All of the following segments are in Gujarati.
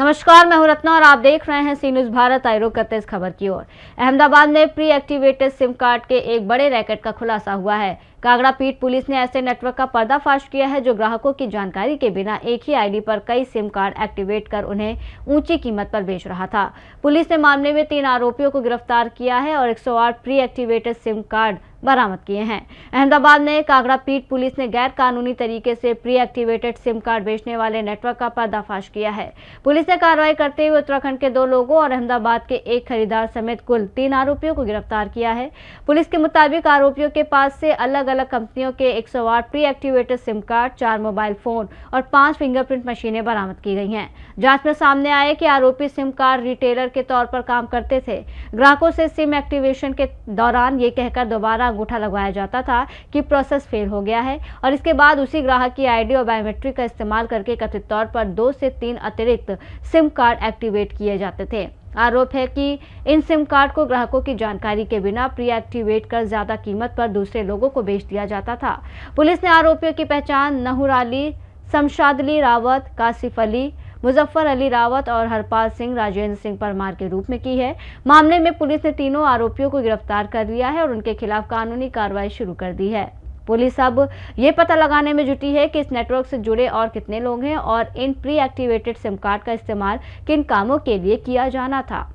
नमस्कार, मैं हूं रत्ना और आप देख रहे हैं सी न्यूज भारत। आए रुख करते इस खबर की ओर। अहमदाबाद में प्री एक्टिवेटेड सिम कार्ड के एक बड़े रैकेट का खुलासा हुआ है। कागड़ा पीठ पुलिस ने ऐसे नेटवर्क का पर्दाफाश किया है जो ग्राहकों की जानकारी के बिना एक ही आईडी पर कई सिम कार्ड एक्टिवेट कर उन्हें ऊंची कीमत पर बेच रहा था। पुलिस ने मामले में 3 आरोपियों को गिरफ्तार किया है और 108 प्री एक्टिवेटेड सिम कार्ड बरामद किए हैं। अहमदाबाद में कागड़ा पीठ पुलिस ने गैर कानूनी तरीके से प्री एक्टिवेटेड सिम कार्ड बेचने वाले नेटवर्क का पर्दाफाश किया है। पुलिस ने कार्रवाई करते हुए उत्तराखंड के 2 लोगों और अहमदाबाद के एक खरीदार समेत कुल 3 आरोपियों को गिरफ्तार किया है। पुलिस के मुताबिक आरोपियों के पास से अलग अलग कंपनियों के 108 pre activated SIM card, 4 mobile phone और 5 फिंगरप्रिंट मशीनें बरामद की गई हैं। जांच में सामने आया कि आरोपी सिम कार्ड रिटेलर के तौर पर काम करते थे। ग्राहकों से सिम एक्टिवेशन के दौरान ये कहकर दोबारा अंगूठा लगवाया जाता था कि प्रोसेस फेल हो गया है और इसके बाद उसी ग्राहक की आईडी और बायोमेट्रिक का इस्तेमाल करके कथित तौर पर 2 से 3 अतिरिक्त सिम कार्ड एक्टिवेट किए जाते थे। आरोप है कि इन सिम कार्ड को ग्राहकों की जानकारी के बिना प्री एक्टिवेट कर ज्यादा कीमत पर दूसरे लोगों को बेच दिया जाता था। पुलिस ने आरोपियों की पहचान नहूर अली, शमशाद अली रावत, कासिफ अली, मुजफ्फर अली रावत और हरपाल सिंह, राजेंद्र सिंह परमार के रूप में की है। मामले में पुलिस ने तीनों आरोपियों को गिरफ्तार कर लिया है और उनके खिलाफ कानूनी कार्रवाई शुरू कर दी है। पुलिस अब ये पता लगाने में जुटी है कि इस नेटवर्क से जुड़े और कितने लोग हैं और इन प्री एक्टिवेटेड सिम कार्ड का इस्तेमाल किन कामों के लिए किया जाना था।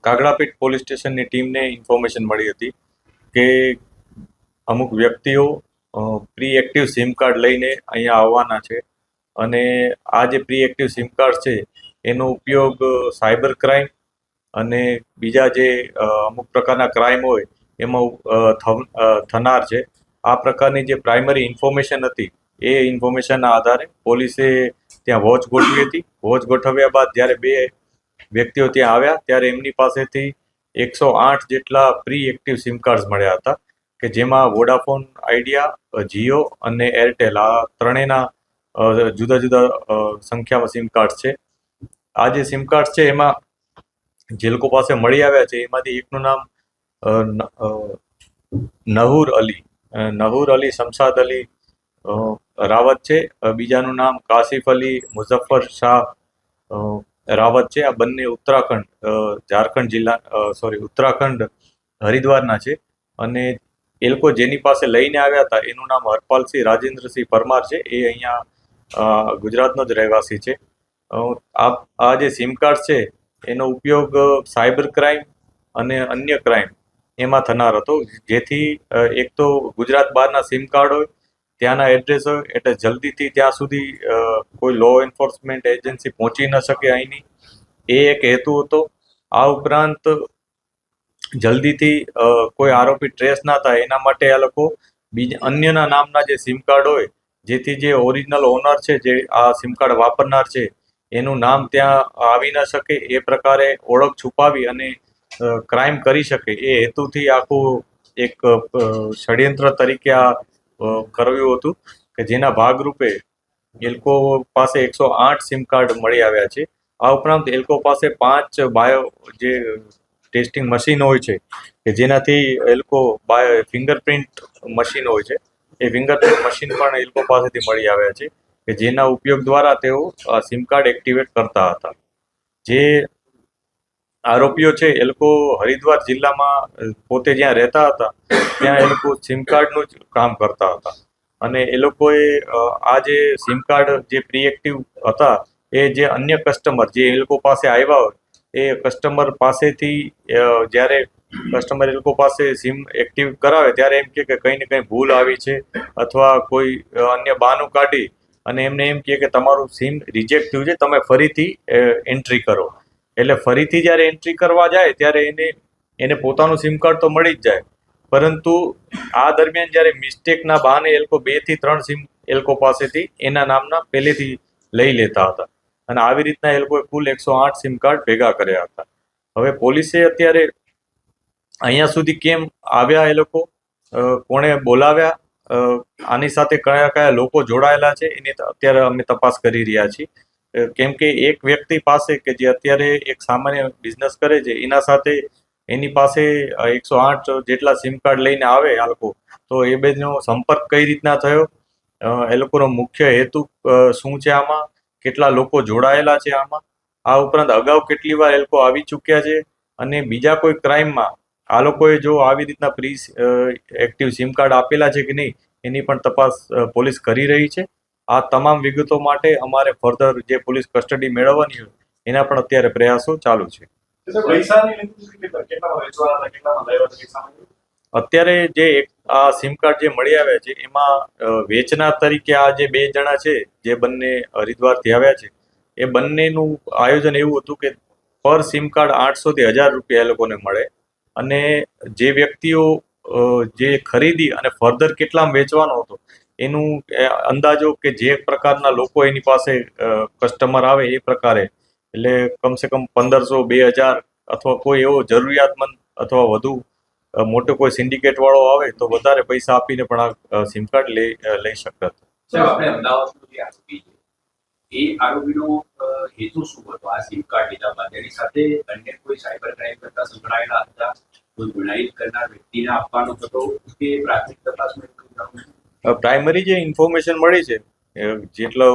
કાગડાપીઠ પોલીસ સ્ટેશનની ટીમને ઇન્ફોર્મેશન મળી હતી કે અમુક વ્યક્તિઓ પ્રી એક્ટિવ સિમ કાર્ડ લઈને અહીંયા આવવાના છે અને આ જે પ્રી એક્ટિવ સિમ કાર્ડ છે એનો ઉપયોગ સાયબર ક્રાઇમ અને બીજા જે અમુક પ્રકારના ક્રાઇમ હોય એમાં થનાર છે। આ પ્રકારની જે પ્રાઇમરી ઇન્ફોર્મેશન હતી એ ઇન્ફોર્મેશનના આધારે પોલીસે ત્યાં વોચ ગોઠવી હતી। વોચ ગોઠવ્યા બાદ જ્યારે 2 વ્યક્તિઓ ત્યાં આવ્યા ત્યારે એમની પાસેથી 108 જેટલા પ્રી એક્ટિવ સિમ કાર્ડ્સ મળ્યા હતા કે જેમાં વોડાફોન આઈડિયા, જીઓ અને એરટેલ આ ત્રણેયના જુદા જુદા સંખ્યામાં સિમ કાર્ડ્સ છે। આ જે સિમ કાર્ડ્સ છે એમાં જે લોકો પાસે મળી આવ્યા છે એમાંથી એકનું નામ નહૂર અલી શમશાદ અલી રાવત છે, બીજાનું નામ કાસિફ અલી મુઝફ્ફર શાહ રાવત છે। આ બંને ઉત્તરાખંડ હરિદ્વારના છે અને એ લોકો જેની પાસે લઈને આવ્યા હતા એનું નામ હરપાલસિંહ રાજેન્દ્રસિંહ પરમાર છે। એ અહીંયા ગુજરાતનો જ રહેવાસી છે। આ જે સિમ કાર્ડ છે એનો ઉપયોગ સાયબર ક્રાઇમ અને અન્ય ક્રાઇમ એમાં થનાર હતો, જેથી એક તો ગુજરાત બહારના સિમ કાર્ડ હોય, ત્યાંના એડ્રેસ હોય એટલે જલ્દીથી ત્યાં સુધી કોઈ લો એન્ફોર્સમેન્ટ એજન્સી પહોંચી ન શકે અહીંની, એ એક હેતુ હતો। આ ઉપરાંત જલ્દીથી કોઈ આરોપી ટ્રેસ ના થાય એના માટે આ લોકો બીજા અન્યના નામના જે સિમ કાર્ડ હોય જેથી જે ઓરિજિનલ ઓનર છે, જે આ સિમ કાર્ડ વાપરનાર છે એનું નામ ત્યાં આવી ન શકે એ પ્રકારે ઓળખ છુપાવી અને ક્રાઇમ કરી શકે એ હેતુથી આખું એક ષડયંત્ર તરીકે આ કર્યું હતું કે જેના ભાગરૂપે એ લોકો પાસે 108 સિમ કાર્ડ મળી આવ્યા છે। આ ઉપરાંત એ લોકો પાસે 5 બાયો જે ટેસ્ટિંગ મશીન હોય છે કે જેનાથી એ લોકો ફિંગરપ્રિન્ટ મશીન હોય છે, એ ફિંગરપ્રિન્ટ મશીન પણ એ લોકો પાસેથી મળી આવ્યા છે કે જેના ઉપયોગ દ્વારા તેઓ સિમ કાર્ડ એક્ટિવેટ કરતા હતા। જે આરોપીઓ છે એ લોકો હરિદ્વાર જિલ્લામાં પોતે જ્યાં રહેતા હતા ત્યાં એ લોકો સિમ કાર્ડનું જ કામ કરતા હતા અને એ લોકોએ આ જે સિમ કાર્ડ જે પ્રી એક્ટિવ હતા એ જે અન્ય કસ્ટમર જે એ લોકો પાસે આવ્યા હોય એ કસ્ટમર પાસેથી જ્યારે કસ્ટમર એ લોકો પાસે સિમ એક્ટિવ કરાવે ત્યારે એમ કહે કે કંઈ ને કંઈ ભૂલ આવી છે અથવા કોઈ અન્ય બહાનું કાઢી અને એમને એમ કહે કે તમારું સિમ રિજેક્ટ થયું છે, તમે ફરીથી એન્ટ્રી કરો। એટલે ફરીથી જ્યારે એન્ટ્રી કરવા જાય ત્યારે એને પોતાનું સિમ કાર્ડ તો મળી જ જાય, પરંતુ આ દરમિયાન જ્યારે મિસ્ટેકના બહાને એ લોકો 2 થી 3 સિમ એ લોકો પાસેથી એના નામના પહેલેથી લઈ લેતા હતા અને આવી રીતના એ લોકોએ કુલ 108 સિમ કાર્ડ ભેગા કર્યા હતા। હવે પોલીસે અત્યારે અહીંયા સુધી કેમ આવ્યા એ લોકો, કોણે બોલાવ્યા, આની સાથે કયા કયા લોકો જોડાયેલા છે એની અત્યારે અમે તપાસ કરી રહ્યા છીએ। કેમ કે એક વ્યક્તિ પાસે કે જે અત્યારે એક સામાન્ય બિઝનેસ કરે છે એના સાથે એની પાસે 108 જેટલા સિમ કાર્ડ લઈને આવે આ લોકો, તો એ બેનો સંપર્ક કઈ રીતના થયો એ લોકોનો મુખ્ય હેતુ શું છે આમાં, કેટલા લોકો જોડાયેલા છે આમાં, આ ઉપરાંત અગાઉ કેટલી વાર એ લોકો આવી ચૂક્યા છે, અને બીજા કોઈ ક્રાઇમમાં આ લોકોએ જો આવી રીતના પ્રી એક્ટિવ સિમ કાર્ડ આપેલા છે કે નહીં એની પણ તપાસ પોલીસ કરી રહી છે. આ તમામ વિગતો માટે અમારે ફર્ધર જે પોલીસ કસ્ટડી મેળવવાની હોય એના પણ અત્યારે પ્રયાસો ચાલુ છે. અત્યારે જે આ સિમ કાર્ડ જે મળી આવ્યા છે એમાં વેચનાર તરીકે આ જે 2 જણા છે જે બંને હરિદ્વારથી આવ્યા છે એ બંનેનું આયોજન એવું હતું કે પર સિમ કાર્ડ 800 થી 1000 રૂપિયા એ લોકોને મળે, અને જે વ્યક્તિઓ જે ખરીદી અને ફર્ધર કેટલામાં વેચવાનો હતો એનું અંદાજો કે જે પ્રકારના લોકો એની પાસે કસ્ટમર આવે એ પ્રકારે, એટલે કમસે કમ 1500, 2000 અથવા કોઈ એવો જરૂરિયાતમંદ અથવા વધુ મોટો કોઈ સિન્ડિકેટ વાળો આવે તો વધારે પૈસા આપીને પણ આ સિમ કાર્ડ લઈ શકતા હતા. સાહેબ, આપણે અમદાવાદનો જે આરોપી છે એ આરોપીનો હેતુ શું હતો આ સિમ કાર્ડ લીધા બાદ? એની સાથે અન્ય કોઈ સાયબર ક્રાઇમ કરતા સંકળાયેલા હતા, કોઈ ગુનાહિત કરનાર વ્યક્તિને આપવાનો હતો કે પ્રાથમિક તપાસમાં પ્રાઇમરી જે ઇન્ફોર્મેશન મળી છે, જેટલો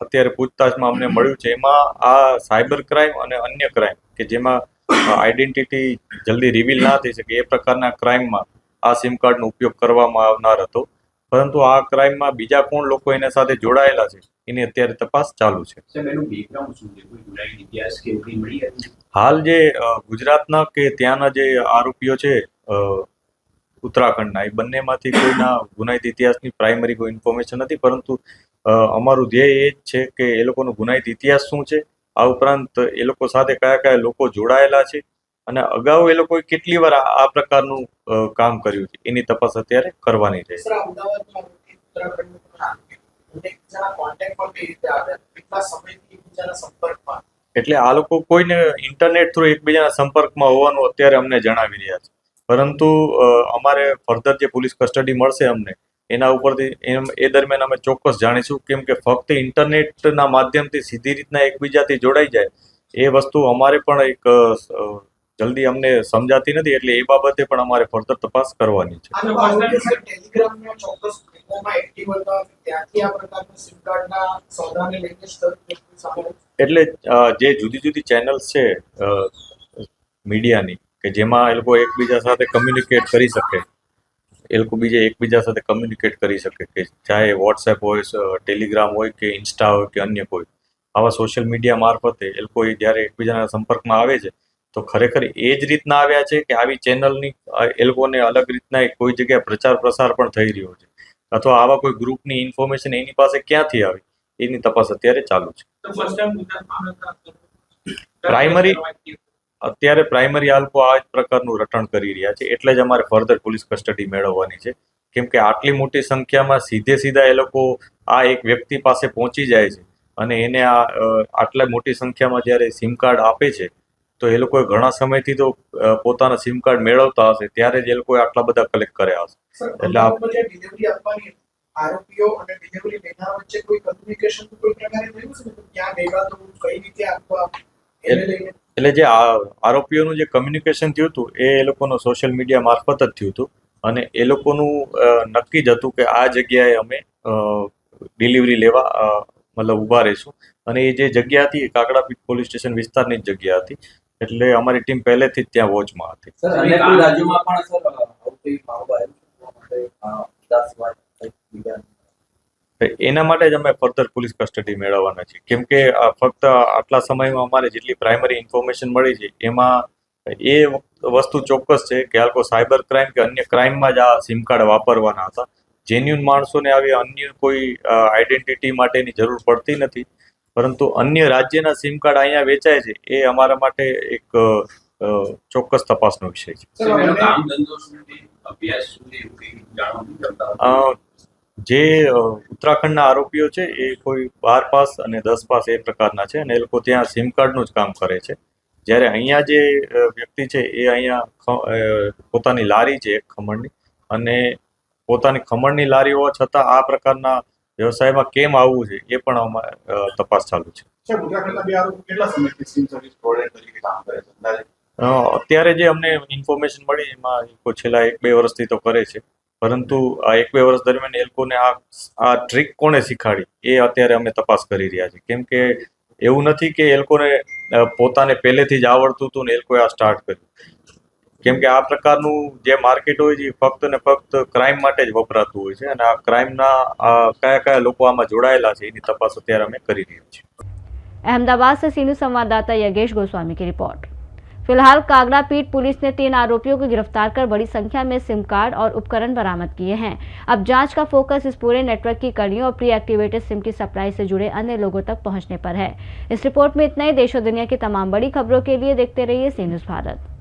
અત્યારે પૂછતાછમાં અમને મળ્યું છે એમાં આ સાયબર ક્રાઇમ અને અન્ય ક્રાઇમ કે જેમાં આઈડેન્ટિટી જલ્દી રિવીલ ના થઈ શકે એ પ્રકારના ક્રાઇમમાં આ સિમ કાર્ડનો ઉપયોગ કરવામાં આવનાર હતો, પરંતુ આ ક્રાઇમમાં બીજા કોણ લોકો એના સાથે જોડાયેલા છે એની અત્યારે તપાસ ચાલુ છે. હાલ જે ગુજરાતના કે ત્યાંના જે આરોપીઓ છે ઉત્તરાખંડના, એ બંનેમાંથી કોઈના ગુનાહિત ઇતિહાસની પ્રાઇમરી કોઈ ઇન્ફોર્મેશન નથી, પરંતુ અમારું ધ્યેય એ જ છે કે એ લોકોનો ગુનાહિત ઇતિહાસ શું છે, આ ઉપરાંત એ લોકો સાથે કયા કયા લોકો જોડાયેલા છે અને અગાઉ એ લોકોએ કેટલી વાર આ પ્રકારનું કામ કર્યું છે એની તપાસ અત્યારે કરવાની છે. એટલે આ લોકો કોઈને ઇન્ટરનેટ થ્રુ એકબીજાના સંપર્કમાં હોવાનું અત્યારે અમને જણાવી રહ્યા છે, પરંતુ અમારે ફર્ધર જે પોલીસ કસ્ટડી મળશે અમને એના ઉપરથી એ દરમિયાન અમે ચોક્કસ જાણીશું, કેમ કે ફક્ત ઇન્ટરનેટના માધ્યમથી સીધી રીતના એકબીજાથી જોડાઈ જાય એ વસ્તુ અમારે પણ એક જલ્દી અમને સમજાતી નથી, એટલે એ બાબતે પણ અમારે ફર્ધર તપાસ કરવાની છે. એટલે જે જુદી જુદી ચેનલ્સ છે મીડિયાની કે જેમાં એ લોકો એકબીજા સાથે કમ્યુનિકેટ કરી શકે, એ લોકો એકબીજા સાથે કમ્યુનિકેટ કરી શકે, કે ચાહે વોટ્સએપ હોય, ટેલિગ્રામ હોય કે ઇન્સ્ટા હોય કે અન્ય કોઈ આવા સોશિયલ મીડિયા મારફતે એ લોકો જ્યારે એકબીજાના સંપર્કમાં આવે છે તો ખરેખર એ જ રીતના આવ્યા છે કે આવી ચેનલની એ લોકોને અલગ રીતના કોઈ જગ્યાએ પ્રચાર પ્રસાર પણ થઈ રહ્યો છે, અથવા આવા કોઈ ગ્રુપની ઇન્ફોર્મેશન એની પાસે ક્યાંથી આવી એની તપાસ અત્યારે ચાલુ છે. પ્રાઇમરી આ લોકો આ જ પ્રકારનું રટણ કરી રહ્યા છે, એટલે જ અમારે ફર્ધર પોલીસ કસ્ટડી મેળવવાની છે, કેમ કે આટલી મોટી સંખ્યામાં સીધા એ લોકો આ એક વ્યક્તિ પાસે પહોંચી જાય છે અને એને આટલા મોટી સંખ્યામાં જ્યારે સિમ કાર્ડ આપે છે તો એ લોકોએ ઘણા સમયથી તો પોતાના સિમ કાર્ડ મેળવતા હશે ત્યારે જ એ લોકોએ આટલા બધા કલેક્ટ કર્યા હશે. એટલે આરોપીઓ અને ડિલિવરી લેનાર વચ્ચે કોઈ કમ્યુનિકેશન કોઈ પ્રકારે થયું છે કે ક્યાં ભેગા તો કઈ રીતે આપવા એને લઈને? એટલે જે આરોપીઓનું જે કમ્યુનિકેશન થયું હતું એ લોકોનું સોશિયલ મીડિયા મારફત જ થયું હતું, અને એ લોકોનું નક્કી જ હતું કે આ જગ્યાએ અમે ડિલિવરી લેવા મતલબ ઊભા રહીશું, અને એ જે જગ્યા હતી એ કાકડાપીઠ પોલીસ સ્ટેશન વિસ્તારની જ જગ્યા હતી, એટલે અમારી ટીમ પહેલેથી જ ત્યાં વોચમાં હતી. એના માટે જ અમે ફર્ધર પોલીસ કસ્ટડી મેળવવાના છીએ, કેમ કે ફક્ત આટલા સમયમાં અમારે જેટલી પ્રાઇમરી ઇન્ફોર્મેશન મળી છે એમાં એ વસ્તુ ચોક્કસ છે કે આ લોકો સાયબર ક્રાઇમ કે અન્ય ક્રાઇમમાં જ આ સિમ કાર્ડ વાપરવાના હતા. જેન્યુન માણસોને આવી અન્ય કોઈ આઈડેન્ટિટી માટેની જરૂર પડતી નથી, પરંતુ અન્ય રાજ્યના સિમ કાર્ડ અહીંયા વેચાય છે એ અમારા માટે એક ચોક્કસ તપાસનો વિષય છે. જે ઉત્તરાખંડના આરોપીઓ છે એ કોઈ 12 પાસ અને 10 પાસ એ પ્રકારના છે, અને એ લોકો ત્યાં સિમ કાર્ડનું જ કામ કરે છે, જ્યારે અહીંયા જે વ્યક્તિ છે એ અહીંયા પોતાની લારી છે એક ખમણની, અને પોતાની ખમણની લારી હોવા છતાં આ પ્રકારના વ્યવસાયમાં કેમ આવવું છે એ પણ અમારે તપાસ ચાલુ છે. અત્યારે જે અમને ઇન્ફોર્મેશન મળી એમાં છેલ્લા 1-2 વર્ષથી તો કરે છે, પરંતુ આ 1-2 વર્ષ દરમિયાન એ લોકોને આ ટ્રીક કોણે શીખવાડી એ અત્યારે અમે તપાસ કરી રહ્યા છીએ. કેમ કે એવું નથી કે એ લોકોને પોતાને પહેલેથી જ આવડતું હતું ને એ લોકોએ આ સ્ટાર્ટ કર્યું. કેમ કે આ પ્રકારનું જે માર્કેટ હોય છે એ ફક્ત ને ફક્ત ક્રાઇમ માટે જ વપરાતું હોય છે અને આ ક્રાઇમના કયા લોકો આમાં જોડાયેલા છે એની તપાસ અત્યારે અમે કરી રહ્યા છીએ. अहमदाबाद से सीनू संवाददाता यज्ञेश गोस्वामी की रिपोर्ट। फिलहाल कागड़ा पीट पुलिस ने 3 आरोपियों को गिरफ्तार कर बड़ी संख्या में सिम कार्ड और उपकरण बरामद किए हैं। अब जांच का फोकस इस पूरे नेटवर्क की कड़ियों और प्री एक्टिवेटेड सिम की सप्लाई से जुड़े अन्य लोगों तक पहुंचने पर है। इस रिपोर्ट में इतना ही। देश और दुनिया की तमाम बड़ी खबरों के लिए देखते रहिए सी न्यूज़ भारत।